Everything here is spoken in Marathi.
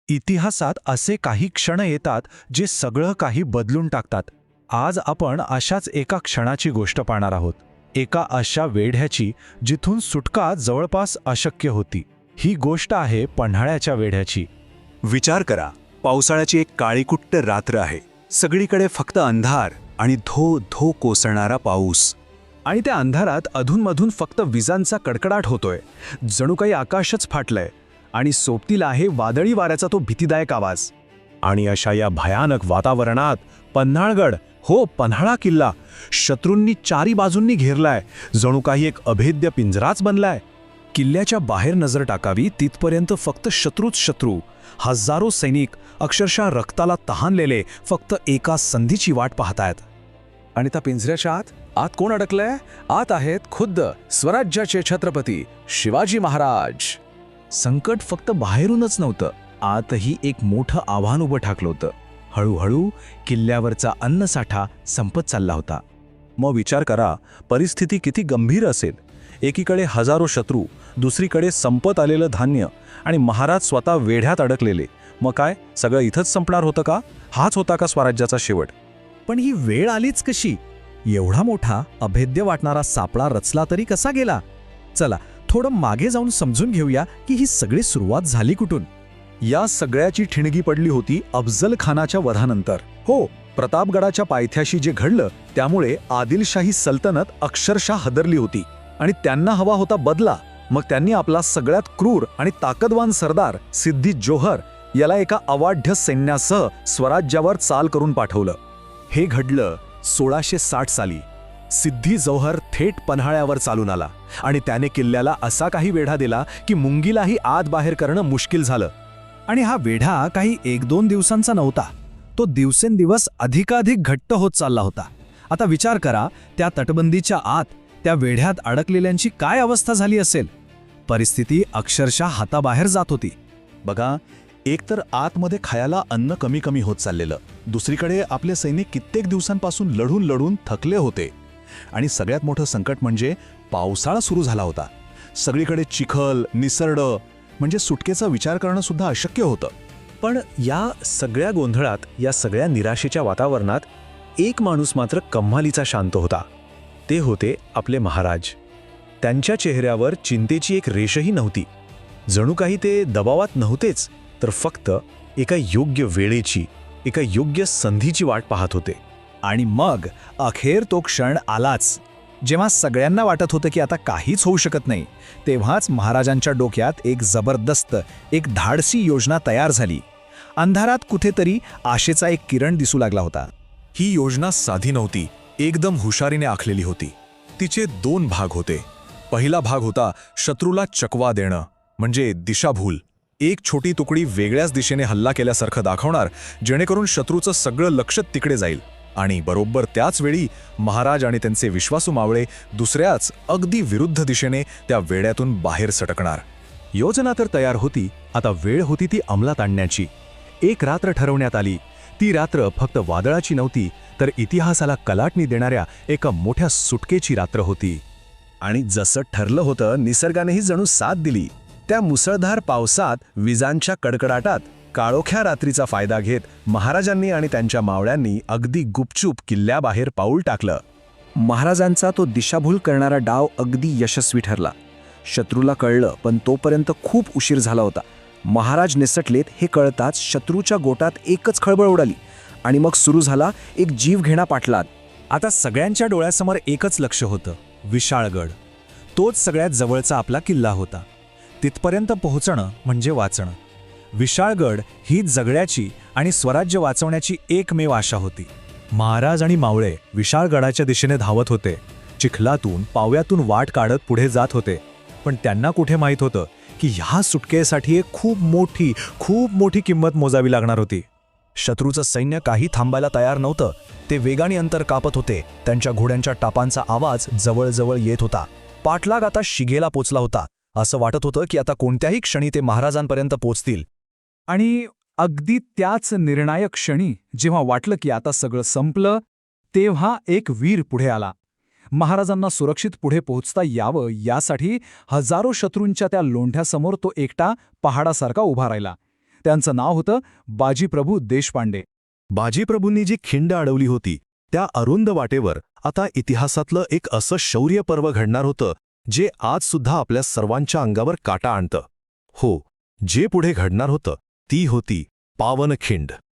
इतिहासात असे काही क्षण येतात जे सगळं काही बदलून टाकतात. आज आपण अशाच एका क्षणाची गोष्ट पाहणार आहोत. एका अशा वेढ्याची जिथून सुटका जवळपास अशक्य होती. ही गोष्ट आहे पन्हाळ्याच्या वेढ्याची. विचार करा, पावसाळ्याची एक काळीकुट्ट रात्र आहे. सगळीकडे फक्त अंधार आणि धो धो कोसळणारा पाऊस. आणि त्या अंधारात अधूनमधून फक्त विजांचा कडकडाट होतोय. जणू काही आकाशच फाटलंय आणि सोबतीला आहे वादळी वाऱ्याचा तो भीतीदायक आवाज. आणि अशा या भयानक वातावरणात पन्हाळगड, हो पन्हाळा किल्ला, शत्रूंनी चारी बाजूंनी घेरलाय. जणू काही एक अभेद्य पिंजराच बनलाय. किल्ल्याच्या बाहेर नजर टाकावी तिथपर्यंत फक्त शत्रूच शत्रू. हजारो सैनिक अक्षरशः रक्ताला तहानलेले फक्त एका संधीची वाट पाहतायत. आणि त्या पिंजऱ्याच्या आत कोण अडकलंय? आत आहेत खुद्द स्वराज्याचे छत्रपती शिवाजी महाराज. संकट फक्त बाहेरूनच नव्हतं, आतही एक मोठं आव्हान उभं ठाकलं होतं. हळूहळू किल्ल्यावरचा अन्नसाठा संपत चालला होता. मग विचार करा, परिस्थिती किती गंभीर असेल. एकीकडे हजारो शत्रू, दुसरीकडे संपत आलेलं धान्य आणि महाराज स्वतः वेढ्यात अडकलेले. मग काय सगळं इथंच संपणार होतं का? हाच होता का स्वराज्याचा शेवट? पण ही वेळ आलीच कशी? एवढा मोठा अभेद्य वाटणारा सापळा रचला तरी कसा गेला? चला थोडं मागे जाऊन समजून घेऊया की ही सगळी सुरुवात झाली कुठून. या सगळ्याची ठिणगी पडली होती अफजल खानाच्या वधानंतर. हो, प्रतापगडाच्या पायथ्याशी जे घडलं त्यामुळे आदिलशाही सल्तनत अक्षरशः हादरली होती आणि त्यांना हवा होता बदला. मग त्यांनी आपला सगळ्यात क्रूर आणि ताकदवान सरदार सिद्दी जोहर याला एका अवाढ्य सैन्यासह स्वराज्यावर चाल करून पाठवलं. हे घडलं 1660 साली. सिद्दी जोहर थेट पन्हाळ्यावर चालून आला आणि त्याने किल्ल्याला असा काही वेढा दिला की मुंगीलाही आत बाहेर करणं मुश्किल झालं. आणि हा वेढा काही 1-2 दिवसांचा नव्हता. तो दिवसेंदिवस अधिकाधिक घट्ट होत चालला होता. आता विचार करा, त्या तटबंदीच्या आत त्या वेढ्यात अडकलेल्यांची काय अवस्था झाली असेल. परिस्थिती अक्षरशः हाताबाहेर जात होती. बघा, एकतर आतमध्ये खायला अन्न कमी कमी होत चाललेलं, दुसरीकडे आपले सैनिक कित्येक दिवसांपासून लढून लढून थकले होते आणि सगळ्यात मोठं संकट म्हणजे पावसाळा सुरू झाला होता. सगळीकडे चिखल, निसरड, म्हणजे सुटकेचा विचार करणं सुद्धा अशक्य होतं. पण या सगळ्या गोंधळात, या सगळ्या निराशेच्या वातावरणात एक माणूस मात्र कम्मालीचा शांत होता. ते होते आपले महाराज. त्यांच्या चेहऱ्यावर चिंतेची एक रेषही नव्हती. जणू काही ते दबावात नव्हतेच, तर फक्त एका योग्य वेळेची, एका योग्य संधीची वाट पाहत होते. आणि मग अखेर तो क्षण आलाच. जेव्हा सगळ्यांना वाटत होतं की आता काहीच होऊ शकत नाही, तेव्हाच महाराजांच्या डोक्यात एक जबरदस्त, एक धाडसी योजना तयार झाली. अंधारात कुठेतरी आशेचा एक किरण दिसू लागला होता. ही योजना साधी नव्हती, एकदम हुशारीने आखलेली होती. तिचे 2 भाग होते. पहिला भाग होता शत्रूला चकवा देणं, म्हणजे दिशाभूल. एक छोटी तुकडी वेगळ्याच दिशेने हल्ला केल्यासारखं दाखवणार, जेणेकरून शत्रूचं सगळं लक्ष तिकडे जाईल. आणि बरोबर त्याच वेळी महाराज आणि त्यांचे विश्वासू मावळे दुसऱ्याच अगदी विरुद्ध दिशेने त्या वेड्यातून बाहेर सटकणार. योजना तर तयार होती, आता वेळ होती ती अंमलात आणण्याची. एक रात्र ठरवण्यात आली. ती रात्र फक्त वादळाची नव्हती, तर इतिहासाला कलाटणी देणाऱ्या एका मोठ्या सुटकेची रात्र होती. आणि जसं ठरलं होतं, निसर्गानेही जणू साथ दिली. त्या मुसळधार पावसात, विजांच्या कडकडाटात, काळोख्या रात्रीचा फायदा घेत महाराजांनी आणि त्यांच्या मावळ्यांनी अगदी गुपचूप किल्ल्याबाहेर पाऊल टाकलं. महाराजांचा तो दिशाभूल करणारा डाव अगदी यशस्वी ठरला. शत्रूला कळलं, पण तोपर्यंत खूप उशीर झाला होता. महाराज निसटलेत हे कळताच शत्रूच्या गोटात एकच खळबळ उडाली आणि मग सुरू झाला एक जीवघेणा पाठलाग. आता सगळ्यांच्या डोळ्यासमोर एकच लक्ष होतं, विशाळगड. तोच सगळ्यात जवळचा आपला किल्ला होता. तिथपर्यंत पोहोचणं म्हणजे वाचणं. विशाळगड ही जगण्याची आणि स्वराज्य वाचवण्याची एकमेव आशा होती. महाराज आणि मावळे विशाळगडाच्या दिशेने धावत होते. चिखलातून, पाव्यातून वाट काढत पुढे जात होते. पण त्यांना कुठे माहीत होतं की ह्या सुटकेसाठी एक खूप मोठी किंमत मोजावी लागणार होती. शत्रूचं सैन्य काही थांबायला तयार नव्हतं. ते वेगाने अंतर कापत होते. त्यांच्या घोड्यांच्या टापांचा आवाज जवळजवळ येत होता. पाठलाग आता शिगेला पोचला होता. असं वाटत होतं की आता कोणत्याही क्षणी ते महाराजांपर्यंत पोचतील. आणि अगदी त्याच निर्णायक क्षणी जेव्हा वाटलं की आता सगळं संपलं, तेव्हा एक वीर पुढे आला. महाराजांना सुरक्षित पुढे पोहोचता यावं यासाठी हजारो शत्रूंच्या त्या लोंढ्यासमोर तो एकटा पहाडासारखा उभा राहिला. त्यांचं नाव होतं बाजीप्रभू देशपांडे. बाजीप्रभूंनी जी खिंड अडवली होती त्या अरुंद वाटेवर आता इतिहासातलं एक असं शौर्य पर्व घडणार होतं जे आज सुद्धा आपल्या सर्वांच्या अंगावर काटा आणतं. हो, जे पुढे घडणार होतं ती होती पावनखिंड.